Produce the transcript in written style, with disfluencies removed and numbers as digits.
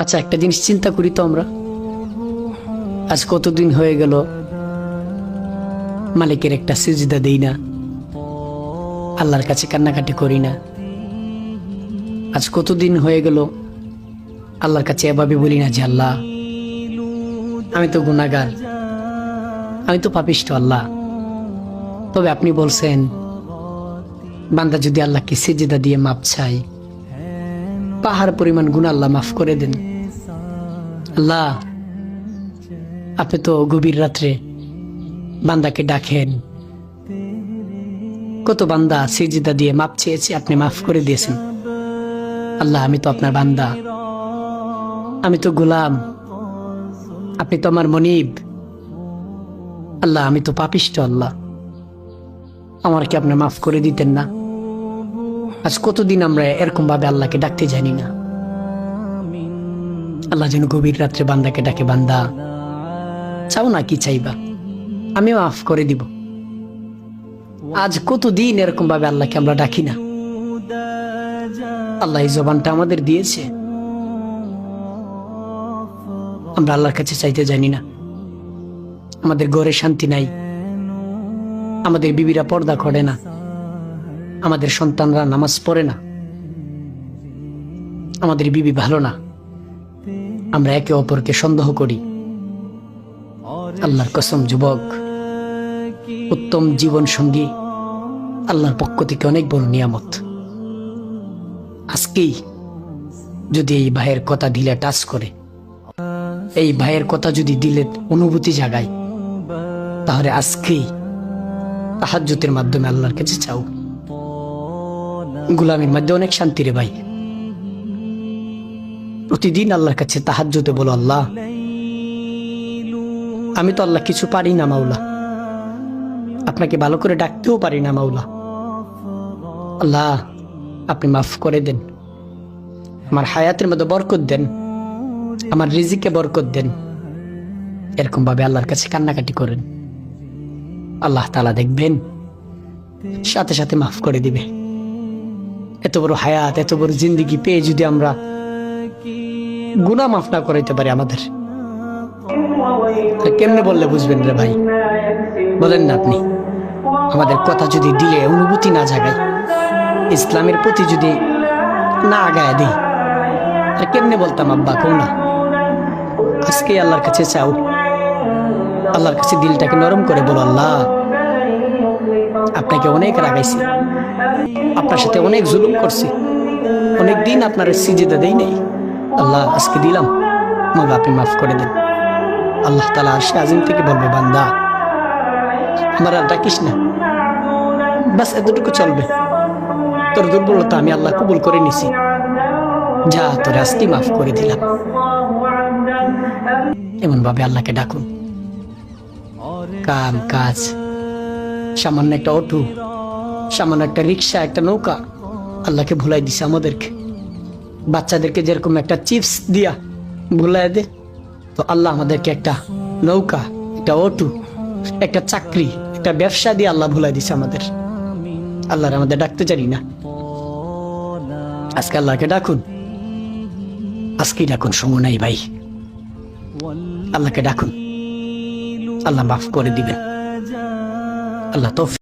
আচ্ছা, একটা জিনিস চিন্তা করি তো আমরা, আজ কতদিন হয়ে গেল মালিকের একটা সিজদা দেই না, আল্লাহর কাছে কান্নাকাটি করি না। আজ কতদিন হয়ে গেল আল্লাহর কাছে এভাবে বলি না যে আল্লাহ আমি তো গুনাহগার, আমি তো পাপিষ্ঠ আল্লাহ। তবে আপনি বলছেন বান্দা যদি আল্লাহকে সিজদা দিয়ে মাপ চাই, পাহাড় পরিমাণ গুনাহ আল্লাহ মাফ করে দেন। আল্লাহ আপনি তো গভীর রাত্রে বান্দাকে ডাকেন, কত বান্দা সিজদা দিয়ে মাপ চেয়েছে, আপনি মাফ করে দিয়েছেন। আল্লাহ আমি তো আপনার বান্দা, আমি তো গোলাম, আপনি তো আমার মনিব। আল্লাহ আমি তো পাপিষ্ঠ, আল্লাহ আমার কি আপনি মাফ করে দিতেন না? আজ কতদিন আমরা এরকম ভাবে আল্লাহকে ডাকতে জানি না। আল্লাহ যেন গভীর রাত্রে বান্দাকে ডাকে, বান্দা চাও না কি চাইবা, আমি মাফ করে দিব। আজ কতদিন এরকম ভাবে আল্লাহকে আমরা ডাকি না। আল্লাহ এই জবানটা আমাদের দিয়েছে, আমরা আল্লাহর কাছে চাইতে জানি না। আমাদের ঘরে শান্তি নাই, আমাদের বিবিরা পর্দা করে না, আমাদের সন্তানরা নামাজ পড়ে না, আমাদের বিবি ভালো না, আমরা একে অপরকে সন্দেহ করি। আল্লাহর কসম যুবক, উত্তম জীবন সঙ্গী আল্লাহর পক্ষ থেকে অনেক বড় নিয়ামত। আজকেই যদি এই ভাইয়ের কথা দিলে টাচ করে, এই ভাইয়ের কথা যদি দিলে অনুভূতি জাগায়, তাহলে আজকেই তাহাজ্জুদের মাধ্যমে আল্লাহর কাছে চাও। গোলামির মধ্যে অনেক শান্তি রে ভাই। প্রতিদিন আল্লাহর কাছে তাহাজ্জুদে বলো, আল্লাহ আমি তো আল্লাহ কিছু পারি না মাওলা, আপনাকে ভালো করে ডাকতেও পারি না মাওলা। আল্লাহ আপনি মাফ করে দেন, আমার হায়াতের মধ্যে বরকত দেন, আমার রিজিকে বরকত দেন। এরকম ভাবে আল্লাহর কাছে কান্নাকাটি করেন, আল্লাহ তাআলা দেখবেন, সাথে সাথে মাফ করে দিবে। এত বড় হায়াত, এত বড় জিন্দেগি পেয়ে যদি আমরা গুনাহ মাফ না করাইতে পারি আমাদের, কেমনে বললে বুঝবেন রে ভাই? বলেন না আপনি। আমাদের কথা যদি দিলে অনুভূতি না জাগায়, ইসলামের প্রতি যদি না আগায় দিই, কেমনে বলতাম আব্বা কও না? আজকে আল্লাহর কাছে চাও, আল্লাহর কাছে দিলটাকে নরম করে বলো, আল্লাহ আপনাকে অনেক রাগাইছি, আপনার সাথে অনেক জুলুম করছি, অনেক দিন আপনার সিজদা দেই নাই। আল্লাহ আজকে দিলাম, মাওলা আপনি মাফ করে দেন। আল্লাহ তাআলা আরশে আজিম থেকে বলবে, বান্দা আমার আর ডাকিস না, বাস এতটুকু চলবে। তোর দুর্বলতা আমি আল্লাহ কবুল করে নিছি, যা তোর আজকে মাফ করে দিলাম। এমন ভাবে আল্লাহকে ডাকুন। কাম কাজ, সামান্য একটা অটো, সামান্য একটা রিক্সা, একটা নৌকা আল্লাহকে ভুলাই দিছে আমাদেরকে। বাচ্চাদেরকে যেরকম একটা চিপস দিয়া ভুলাই দে, তো আল্লাহ আমাদেরকে একটা নৌকা, একটা অটো, একটা চাকরি, একটা ব্যবসা দিয়ে আল্লাহ ভুলাই দিছে আমাদের। আল্লাহর আমাদের ডাকতে জানি না। আজকে আল্লাহকে ডাকুন, আজকেই ডাকুন, সময় নাই ভাই। আল্লাহকে ডাকুন, আল্লাহ মাফ করে দিবেন। আল্লাহ তৌফিক